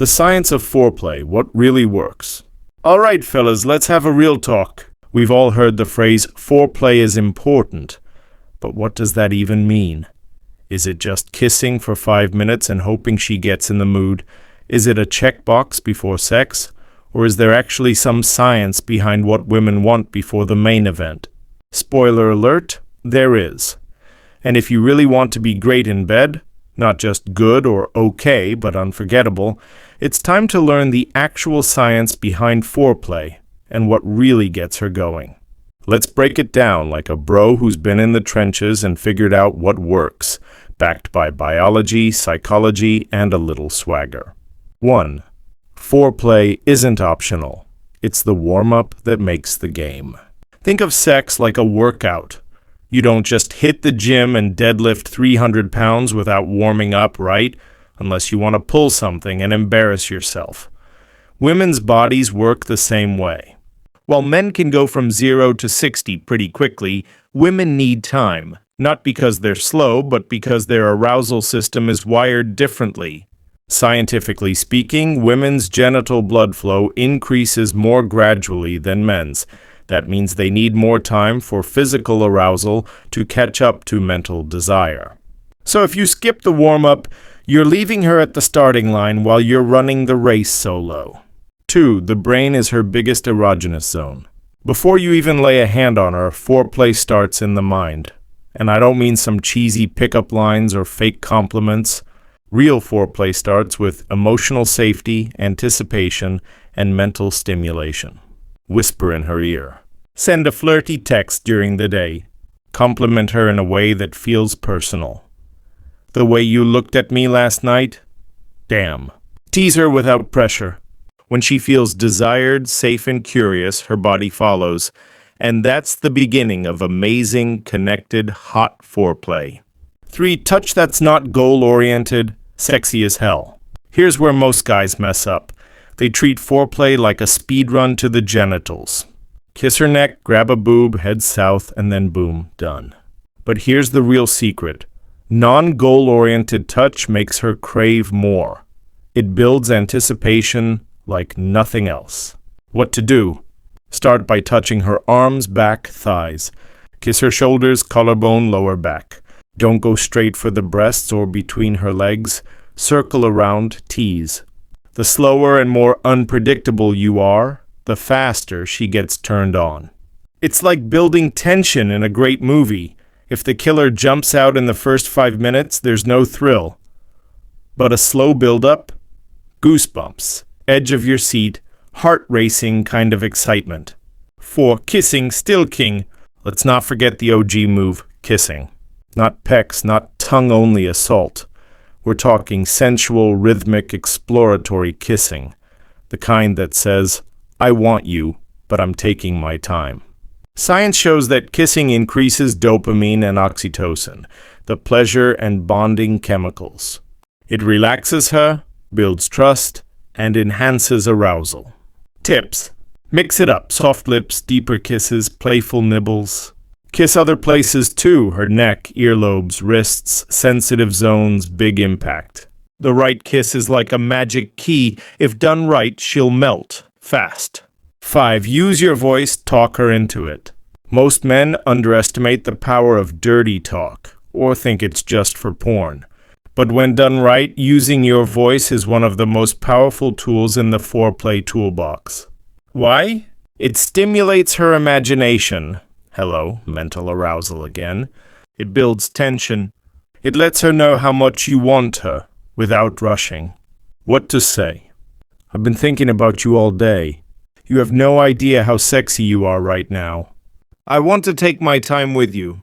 The science of foreplay, what really works. All right, fellas, let's have a real talk. We've all heard the phrase, foreplay is important. But what does that even mean? Is it just kissing for 5 minutes and hoping she gets in the mood? Is it a checkbox before sex? Or is there actually some science behind what women want before the main event? Spoiler alert, there is. And if you really want to be great in bed, not just good or okay, but unforgettable, it's time to learn the actual science behind foreplay and what really gets her going. Let's break it down like a bro who's been in the trenches and figured out what works, backed by biology, psychology, and a little swagger. 1. Foreplay isn't optional. It's the warm-up that makes the game. Think of sex like a workout. You don't just hit the gym and deadlift 300 pounds without warming up, right? Unless you want to pull something and embarrass yourself. Women's bodies work the same way. While men can go from 0 to 60 pretty quickly, women need time. Not because they're slow, but because their arousal system is wired differently. Scientifically speaking, women's genital blood flow increases more gradually than men's. That means they need more time for physical arousal to catch up to mental desire. So if you skip the warm-up, you're leaving her at the starting line while you're running the race solo. 2. The brain is her biggest erogenous zone. Before you even lay a hand on her, foreplay starts in the mind. And I don't mean some cheesy pickup lines or fake compliments. Real foreplay starts with emotional safety, anticipation, and mental stimulation. Whisper in her ear. Send a flirty text during the day. Compliment her in a way that feels personal. The way you looked at me last night? Damn. Tease her without pressure. When she feels desired, safe, and curious, her body follows. And that's the beginning of amazing, connected, hot foreplay. 3. Touch that's not goal-oriented, sexy as hell. Here's where most guys mess up. They treat foreplay like a speed run to the genitals. Kiss her neck, grab a boob, head south, and then boom, done. But here's the real secret. Non-goal-oriented touch makes her crave more. It builds anticipation like nothing else. What to do? Start by touching her arms, back, thighs. Kiss her shoulders, collarbone, lower back. Don't go straight for the breasts or between her legs. Circle around, tease. The slower and more unpredictable you are, the faster she gets turned on. It's like building tension in a great movie. If the killer jumps out in the first 5 minutes, there's no thrill. But a slow build-up? Goosebumps, edge of your seat, heart-racing kind of excitement. 4. Kissing, still king. Let's not forget the OG move, kissing. Not pecks, not tongue-only assault. We're talking sensual, rhythmic, exploratory kissing. The kind that says, I want you, but I'm taking my time. Science shows that kissing increases dopamine and oxytocin, the pleasure and bonding chemicals. It relaxes her, builds trust, and enhances arousal. Tips. Mix it up. Soft lips, deeper kisses, playful nibbles. Kiss other places too, her neck, earlobes, wrists, sensitive zones, big impact. The right kiss is like a magic key. If done right, she'll melt fast. 5. Use your voice, talk her into it. Most men underestimate the power of dirty talk, or think it's just for porn. But when done right, using your voice is one of the most powerful tools in the foreplay toolbox. Why? It stimulates her imagination. Hello, mental arousal again. It builds tension. It lets her know how much you want her, without rushing. What to say? I've been thinking about you all day. You have no idea how sexy you are right now. I want to take my time with you.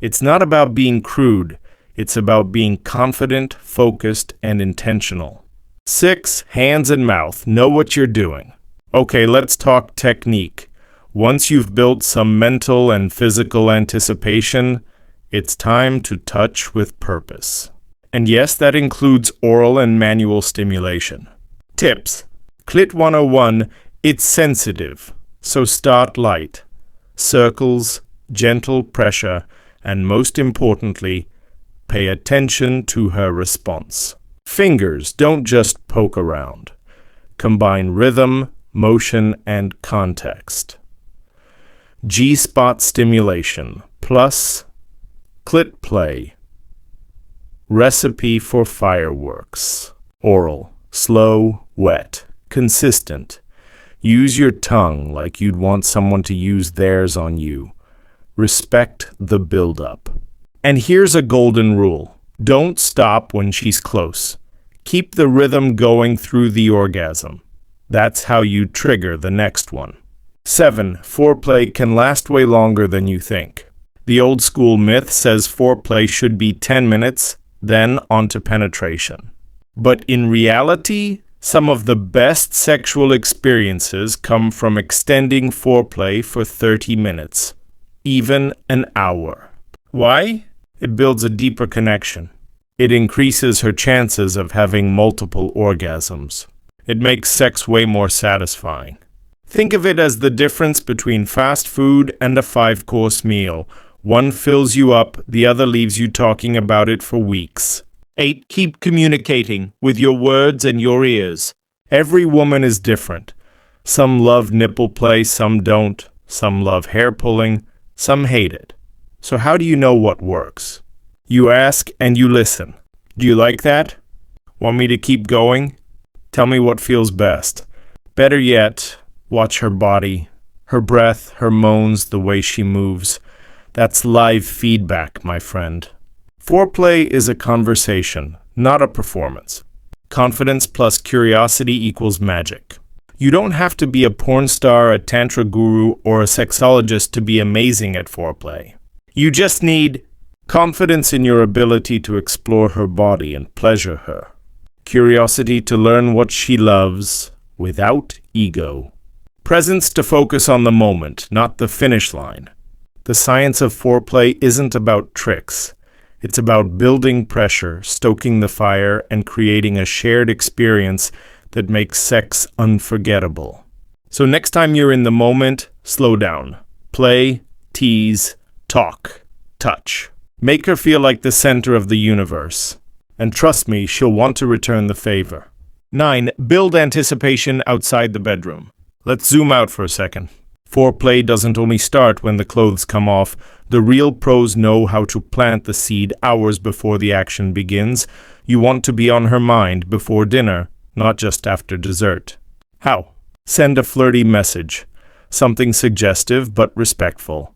It's not about being crude. It's about being confident, focused, and intentional. 6. Hands and mouth. Know what you're doing. Okay, let's talk technique. Once you've built some mental and physical anticipation, it's time to touch with purpose. And yes, that includes oral and manual stimulation. Tips. Clit 101, it's sensitive, so start light. Circles, gentle pressure, and most importantly, pay attention to her response. Fingers, don't just poke around. Combine rhythm, motion, and context. G-spot stimulation plus clit play. Recipe for fireworks. Oral, slow, wet, consistent. Use your tongue like you'd want someone to use theirs on you. Respect the build-up. And here's a golden rule. Don't stop when she's close. Keep the rhythm going through the orgasm. That's how you trigger the next one. 7. Foreplay can last way longer than you think. The old school myth says foreplay should be 10 minutes, then on to penetration. But in reality, some of the best sexual experiences come from extending foreplay for 30 minutes, even an hour. Why? It builds a deeper connection. It increases her chances of having multiple orgasms. It makes sex way more satisfying. Think of it as the difference between fast food and a 5-course meal. One fills you up, the other leaves you talking about it for weeks. 8. Keep communicating with your words and your ears. Every woman is different. Some love nipple play, some don't. Some love hair pulling, some hate it. So how do you know what works? You ask and you listen. Do you like that? Want me to keep going? Tell me what feels best. Better yet, watch her body, her breath, her moans, the way she moves. That's live feedback, my friend. Foreplay is a conversation, not a performance. Confidence plus curiosity equals magic. You don't have to be a porn star, a tantra guru, or a sexologist to be amazing at foreplay. You just need confidence in your ability to explore her body and pleasure her. Curiosity to learn what she loves without ego. Presence to focus on the moment, not the finish line. The science of foreplay isn't about tricks. It's about building pressure, stoking the fire, and creating a shared experience that makes sex unforgettable. So next time you're in the moment, slow down. Play, tease, talk, touch. Make her feel like the center of the universe. And trust me, she'll want to return the favor. 9. Build anticipation outside the bedroom. Let's zoom out for a second. Foreplay doesn't only start when the clothes come off. The real pros know how to plant the seed hours before the action begins. You want to be on her mind before dinner, not just after dessert. How? Send a flirty message. Something suggestive but respectful.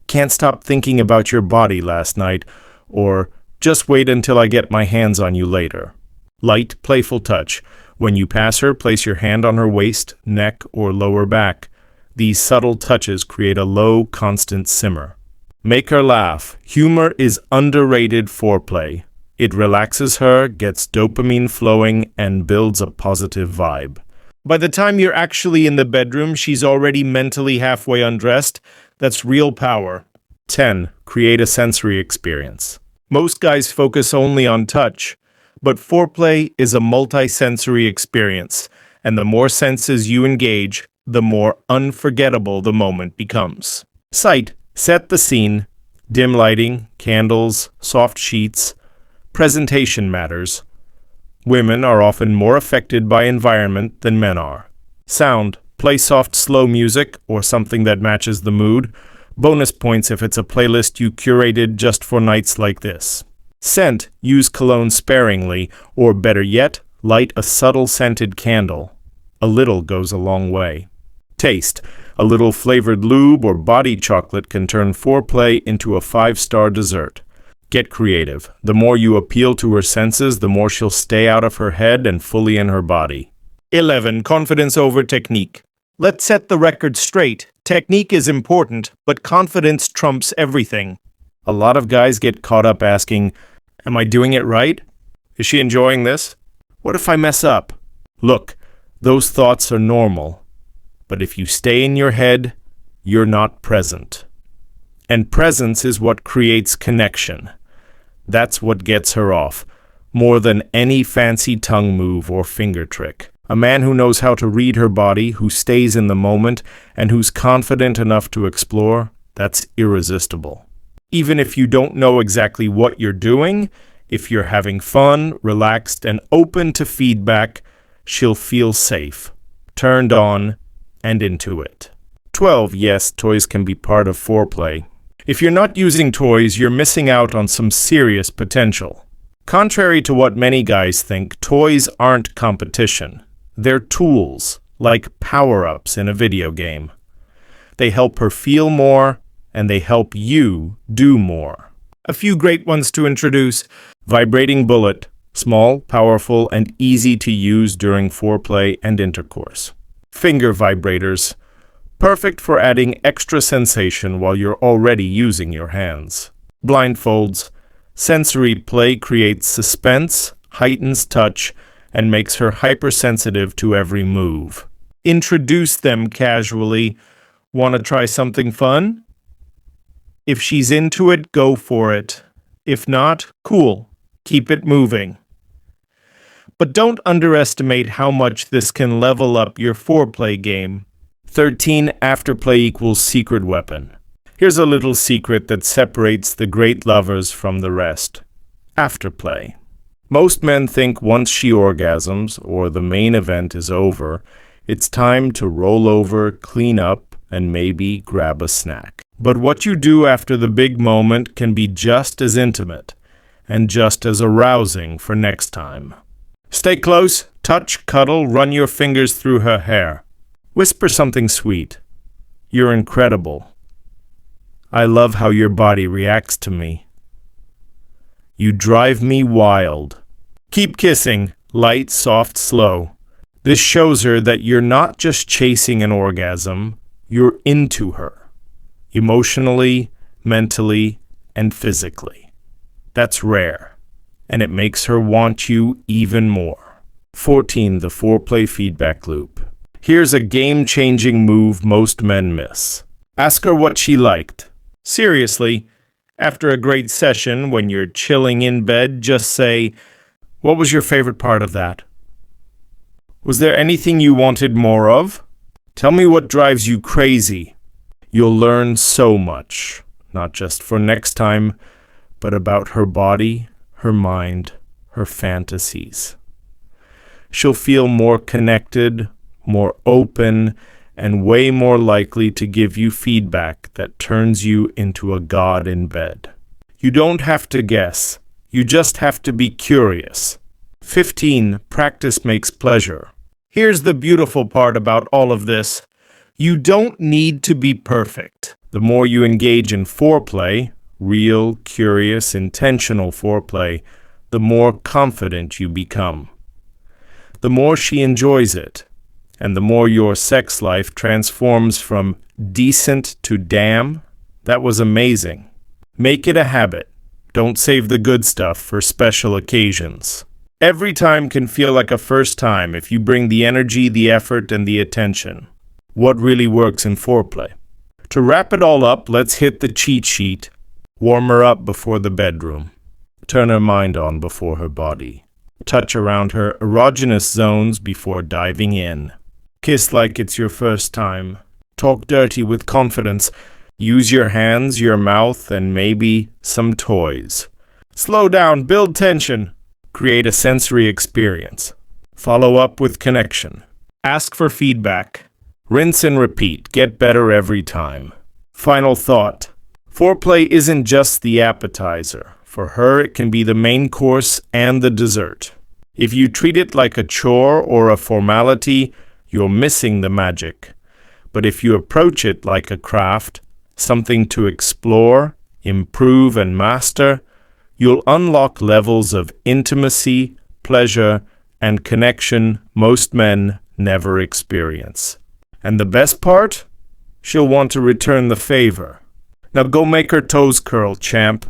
Can't stop thinking about your body last night, or just wait until I get my hands on you later. Light, playful touch. When you pass her, place your hand on her waist, neck, or lower back. These subtle touches create a low, constant simmer. Make her laugh. Humor is underrated foreplay. It relaxes her, gets dopamine flowing, and builds a positive vibe. By the time you're actually in the bedroom, she's already mentally halfway undressed. That's real power. 10. Create a sensory experience. Most guys focus only on touch, but foreplay is a multi-sensory experience, and the more senses you engage, the more unforgettable the moment becomes. Sight. Set the scene. Dim lighting, candles, soft sheets. Presentation matters. Women are often more affected by environment than men are. Sound. Play soft, slow music or something that matches the mood. Bonus points if it's a playlist you curated just for nights like this. Scent. Use cologne sparingly, or better yet, light a subtle scented candle. A little goes a long way. Taste. A little flavored lube or body chocolate can turn foreplay into a 5-star dessert. Get creative. The more you appeal to her senses, the more she'll stay out of her head and fully in her body. 11. Confidence over technique. Let's set the record straight. Technique is important, but confidence trumps everything. A lot of guys get caught up asking, am I doing it right? Is she enjoying this? What if I mess up? Look, those thoughts are normal. But if you stay in your head, you're not present. And presence is what creates connection. That's what gets her off, more than any fancy tongue move or finger trick. A man who knows how to read her body, who stays in the moment, and who's confident enough to explore, that's irresistible. Even if you don't know exactly what you're doing, if you're having fun, relaxed, and open to feedback, she'll feel safe, turned on, and into it. 12. Yes, toys can be part of foreplay. If you're not using toys, you're missing out on some serious potential. Contrary to what many guys think, toys aren't competition. They're tools, like power-ups in a video game. They help her feel more, and they help you do more. A few great ones to introduce. Vibrating bullet, small, powerful, and easy to use during foreplay and intercourse. Finger vibrators, perfect for adding extra sensation while you're already using your hands. Blindfolds, sensory play creates suspense, heightens touch, and makes her hypersensitive to every move. Introduce them casually. Want to try something fun? If she's into it, go for it. If not, cool. Keep it moving. But don't underestimate how much this can level up your foreplay game. 13. Afterplay equals secret weapon. Here's a little secret that separates the great lovers from the rest. Afterplay. Most men think once she orgasms, or the main event is over, it's time to roll over, clean up, and maybe grab a snack. But what you do after the big moment can be just as intimate and just as arousing for next time. Stay close, touch, cuddle, run your fingers through her hair. Whisper something sweet. You're incredible. I love how your body reacts to me. You drive me wild. Keep kissing, light, soft, slow. This shows her that you're not just chasing an orgasm, you're into her. Emotionally, mentally, and physically. That's rare, and it makes her want you even more. 14. The foreplay feedback loop. Here's a game-changing move most men miss. Ask her what she liked. Seriously, after a great session, when you're chilling in bed, just say, "What was your favorite part of that? Was there anything you wanted more of? Tell me what drives you crazy." You'll learn so much, not just for next time, but about her body, her mind, her fantasies. She'll feel more connected, more open, and way more likely to give you feedback that turns you into a god in bed. You don't have to guess. You just have to be curious. 15. Practice makes pleasure. Here's the beautiful part about all of this. You don't need to be perfect. The more you engage in foreplay, real, curious, intentional foreplay, the more confident you become. The more she enjoys it, and the more your sex life transforms from decent to damn. That was amazing. Make it a habit. Don't save the good stuff for special occasions. Every time can feel like a first time if you bring the energy, the effort, and the attention. What really works in foreplay? To wrap it all up, let's hit the cheat sheet. Warm her up before the bedroom. Turn her mind on before her body. Touch around her erogenous zones before diving in. Kiss like it's your first time. Talk dirty with confidence. Use your hands, your mouth, and maybe some toys. Slow down, build tension. Create a sensory experience. Follow up with connection. Ask for feedback. Rinse and repeat. Get better every time. Final thought. Foreplay isn't just the appetizer. For her, it can be the main course and the dessert. If you treat it like a chore or a formality, you're missing the magic. But if you approach it like a craft, something to explore, improve, and master, you'll unlock levels of intimacy, pleasure, and connection most men never experience. And the best part? She'll want to return the favor. Now go make her toes curl, champ.